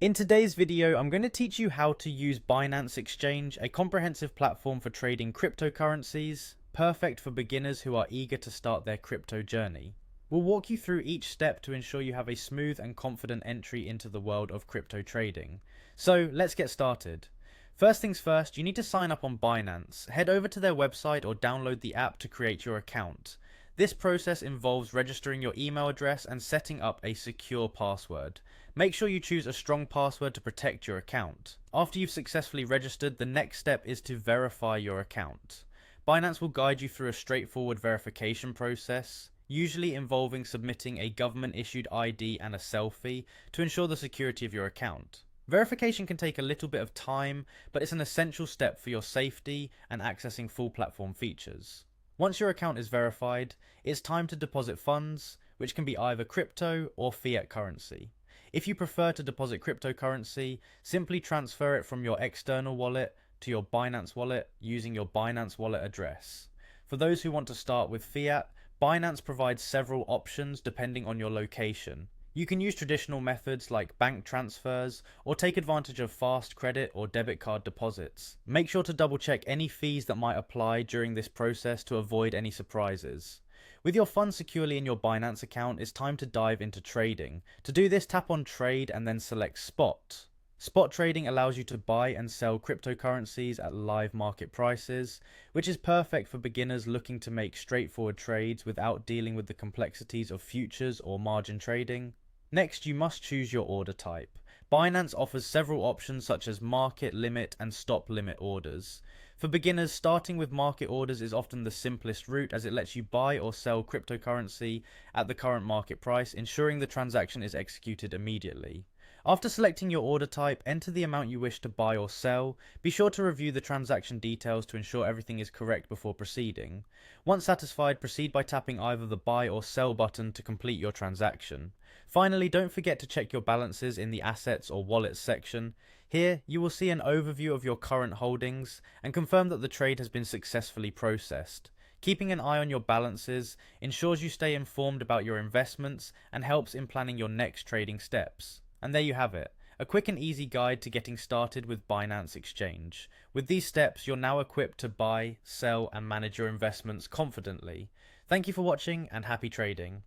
In today's video, I'm going to teach you how to use Binance Exchange, a comprehensive platform for trading cryptocurrencies, perfect for beginners who are eager to start their crypto journey. We'll walk you through each step to ensure you have a smooth and confident entry into the world of crypto trading. So let's get started. First things first, you need to sign up on Binance. Head over to their website or download the app to create your account. This process involves registering your email address and setting up a secure password. Make sure you choose a strong password to protect your account. After you've successfully registered, the next step is to verify your account. Binance will guide you through a straightforward verification process, usually involving submitting a government-issued ID and a selfie to ensure the security of your account. Verification can take a little bit of time, but it's an essential step for your safety and accessing full platform features. Once your account is verified, it's time to deposit funds, which can be either crypto or fiat currency. If you prefer to deposit cryptocurrency, simply transfer it from your external wallet to your Binance wallet using your Binance wallet address. For those who want to start with fiat, Binance provides several options depending on your location. You can use traditional methods like bank transfers or take advantage of fast credit or debit card deposits. Make sure to double check any fees that might apply during this process to avoid any surprises. With your funds securely in your Binance account, it's time to dive into trading. To do this, tap on Trade and then select Spot. Spot trading allows you to buy and sell cryptocurrencies at live market prices, which is perfect for beginners looking to make straightforward trades without dealing with the complexities of futures or margin trading. Next, you must choose your order type. Binance offers several options such as market limit and stop limit orders. For beginners, starting with market orders is often the simplest route as it lets you buy or sell cryptocurrency at the current market price, ensuring the transaction is executed immediately. After selecting your order type, enter the amount you wish to buy or sell. Be sure to review the transaction details to ensure everything is correct before proceeding. Once satisfied, proceed by tapping either the buy or sell button to complete your transaction. Finally, don't forget to check your balances in the assets or wallets section. Here, you will see an overview of your current holdings and confirm that the trade has been successfully processed. Keeping an eye on your balances ensures you stay informed about your investments and helps in planning your next trading steps. And there you have it, a quick and easy guide to getting started with Binance Exchange. With these steps, you're now equipped to buy, sell, and manage your investments confidently. Thank you for watching and happy trading.